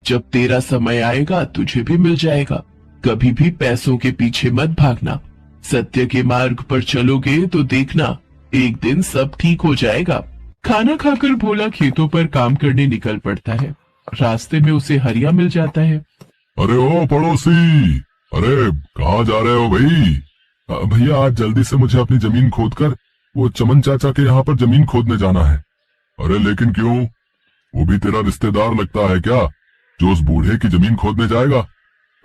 जब तेरा समय आएगा तुझे भी मिल जाएगा। कभी भी पैसों के पीछे मत भागना। सत्य के मार्ग पर चलोगे तो देखना एक दिन सब ठीक हो जाएगा। खाना खाकर भोला खेतों पर काम करने निकल पड़ता है। रास्ते में उसे हरिया मिल जाता है। अरे ओ पड़ोसी, अरे कहाँ जा रहे हो भाई? भैया आज जल्दी से मुझे अपनी जमीन खोदकर वो चमन चाचा के यहाँ पर जमीन खोदने जाना है। अरे लेकिन क्यों? वो भी तेरा रिश्तेदार लगता है क्या जो उस बूढ़े की जमीन खोदने जाएगा?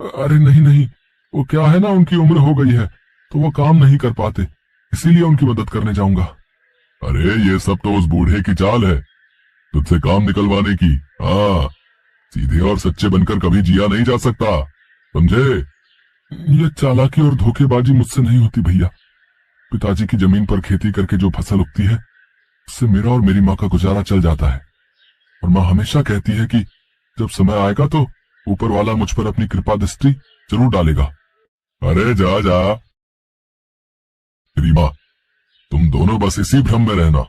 अरे नहीं नहीं, वो क्या है ना, उनकी उम्र हो गई है तो वो काम नहीं कर पाते, इसीलिए उनकी मदद करने जाऊंगा। अरे ये सब तो उस बूढ़े की चाल है तुझसे काम निकलवाने की। हाँ, सीधे और सच्चे बनकर कभी जिया नहीं जा सकता, समझे? ये चालाकी और धोखेबाजी मुझसे नहीं होती भैया। पिताजी की जमीन पर खेती करके जो फसल उगती है उससे मेरा और मेरी माँ का गुजारा चल जाता है। और माँ हमेशा कहती है कि जब समय आएगा तो ऊपर वाला मुझ पर अपनी कृपा दृष्टि जरूर डालेगा। अरे जा जा मेरी माँ, तुम दोनों बस इसी भ्रम में रहना,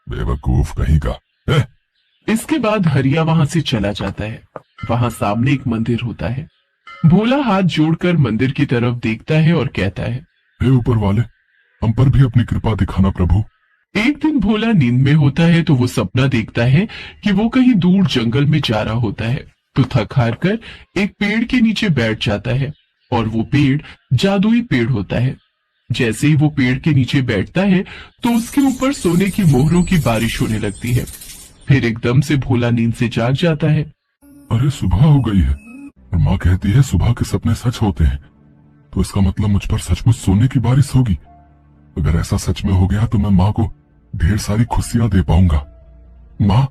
बेवकूफ कहीं का है। इसके बाद हरिया वहां से चला जाता है। वहां सामने एक मंदिर होता है। भोला हाथ जोड़कर मंदिर की तरफ देखता है और कहता है, हे ऊपर वाले, हम पर भी अपनी कृपा दिखाना प्रभु। एक दिन भोला नींद में होता है तो वो सपना देखता है कि वो कहीं दूर जंगल में जा रहा होता है। तो थक हार कर एक पेड़ के नीचे बैठ जाता है और वो पेड़ जादुई पेड़ होता है। जैसे ही वो पेड़ के नीचे बैठता है तो उसके ऊपर सोने की मोहरों की बारिश होने लगती है। फिर एकदम से भोला नींद से जाग जाता है। अरे सुबह हो गई है और माँ कहती है सुबह के सपने सच होते हैं, तो इसका मतलब मुझ पर सचमुच सोने की बारिश होगी। अगर ऐसा सच में हो गया तो मैं माँ को ढेर सारी खुशियां दे पाऊंगा। माँ,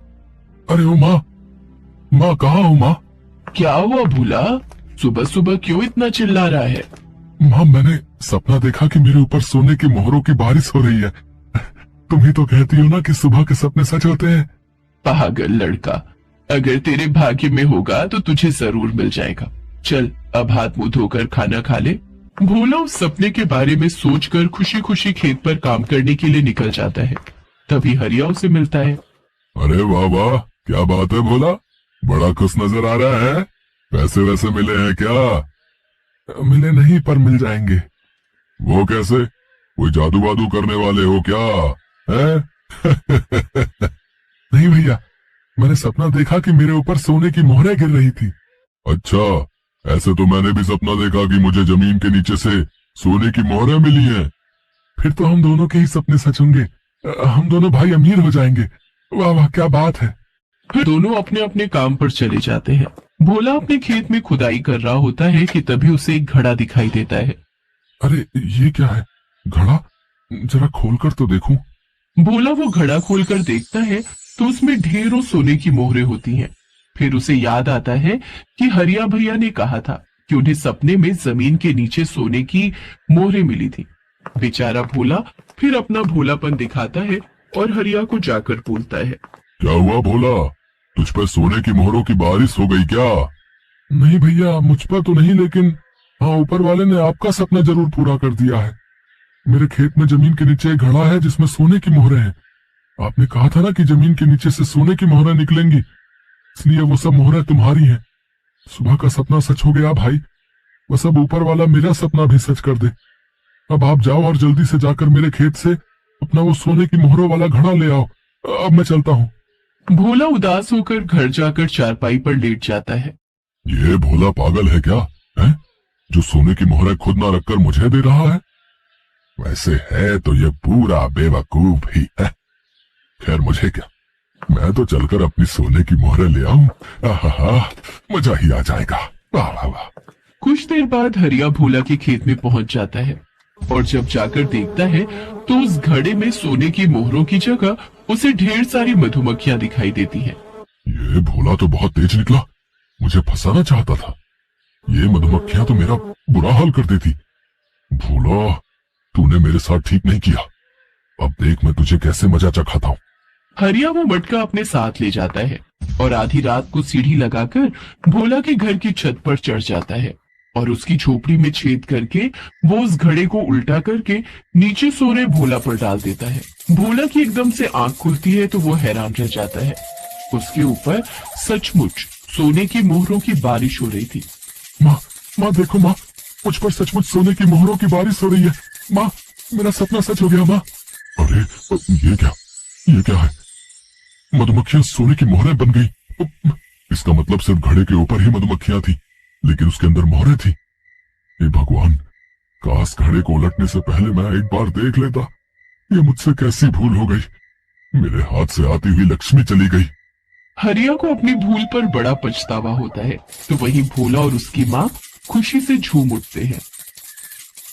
अरे ओ माँ, माँ कहाँ हो माँ? क्या हुआ भोला, सुबह सुबह क्यों इतना चिल्ला रहा है? माँ मैंने सपना देखा कि मेरे ऊपर सोने की मोहरों की बारिश हो रही है। तुम ही तो कहती हो ना कि सुबह के सपने सच होते हैं। पागल लड़का, अगर तेरे भाग्य में होगा तो तुझे जरूर मिल जाएगा। चल अब हाथ मुंह धोकर खाना खा ले। भोला उस सपने के बारे में सोचकर खुशी खुशी खेत पर काम करने के लिए निकल जाता है। तभी हरिया उसे मिलता है। अरे वाह वाह, क्या बात है भोला, बड़ा खुश नजर आ रहा है। पैसे वैसे मिले हैं क्या? मिले नहीं पर मिल जाएंगे। वो कैसे? कोई जादू वादू करने वाले हो क्या है? नहीं भैया, मैंने सपना देखा कि मेरे ऊपर सोने की मोहरें गिर रही थी। अच्छा, ऐसे तो मैंने भी सपना देखा कि मुझे जमीन के नीचे से सोने की मोहरें मिली हैं। फिर तो हम दोनों के ही सपने सच होंगे, हम दोनों भाई अमीर हो जाएंगे। वाह वाह, क्या बात है। फिर दोनों अपने अपने काम पर चले जाते हैं। भोला अपने खेत में खुदाई कर रहा होता है कि तभी उसे एक घड़ा दिखाई देता है। अरे ये क्या है? घड़ा जरा खोलकर तो देखूं। भोला वो घड़ा खोलकर देखता है तो उसमें ढेरों सोने की मोहरें होती हैं। फिर उसे याद आता है कि हरिया भैया ने कहा था कि उन्हें सपने में जमीन के नीचे सोने की मोहरें मिली थी। बेचारा भोला फिर अपना भोलापन दिखाता है और हरिया को जाकर बोलता है, क्या हुआ भोला, तुझ पर सोने की मोहरों की बारिश हो गई क्या? नहीं भैया, मुझ पर तो नहीं, लेकिन हाँ ऊपर वाले ने आपका सपना जरूर पूरा कर दिया है। मेरे खेत में जमीन के नीचे एक घड़ा है जिसमें सोने की मोहरें हैं। आपने कहा था ना कि जमीन के नीचे से सोने की मोहरें निकलेंगी, इसलिए वो सब मोहरें तुम्हारी हैं। सुबह का सपना सच हो गया भाई, बस अब ऊपर वाला मेरा सपना भी सच कर दे। अब आप जाओ और जल्दी से जाकर मेरे खेत से अपना वो सोने की मोहरों वाला घड़ा ले आओ। अब मैं चलता हूँ। भोला उदास होकर घर जाकर चारपाई पर लेट जाता है। ये भोला पागल है क्या है जो सोने की मोहरें खुद ना रखकर मुझे दे रहा है? वैसे है तो ये पूरा बेवकूफ ही है। खैर मुझे क्या, मैं तो चलकर अपनी सोने की मोहरें ले आऊं। मजा ही आ जाएगा। वाह वाह वाह। कुछ देर बाद हरिया भोला के खेत में पहुंच जाता है और जब जाकर देखता है तो उस घड़े में सोने की मोहरों की जगह उसे ढेर सारी मधुमक्खियां दिखाई देती हैं। ये भोला तो बहुत तेज निकला, मुझे फंसाना चाहता था। ये मधुमक्खियां तो मेरा बुरा हाल कर देती। भोला, तूने मेरे साथ ठीक नहीं किया। अब देख मैं तुझे कैसे मजा चखाता हूँ। हरिया वो मटका अपने साथ ले जाता है और आधी रात को सीढ़ी लगाकर भोला के घर की छत पर चढ़ जाता है और उसकी झोपड़ी में छेद करके वो उस घड़े को उल्टा करके नीचे सो रहे भोला पर डाल देता है। भोला की एकदम से आंख खुलती है तो वो हैरान रह जाता है। उसके ऊपर सचमुच सोने की मोहरों की बारिश हो रही थी। माँ, माँ देखो माँ, मुझ पर सचमुच सोने की मोहरों की बारिश हो रही है। माँ, मेरा सपना सच हो गया माँ। अरे ये क्या है? मधुमक्खियां सोने की मोहरें बन गई। इसका मतलब सिर्फ घड़े के ऊपर ही मधुमक्खियां थी, लेकिन उसके अंदर मोहरें थी। हे भगवान, काश घड़े को उलटने से पहले मैं एक बार देख लेता। ये मुझसे कैसी भूल हो गई। मेरे हाथ से आती हुई लक्ष्मी चली गई। हरिया को अपनी भूल पर बड़ा पछतावा होता है, तो वहीं भोला और उसकी माँ खुशी से झूम उठते हैं।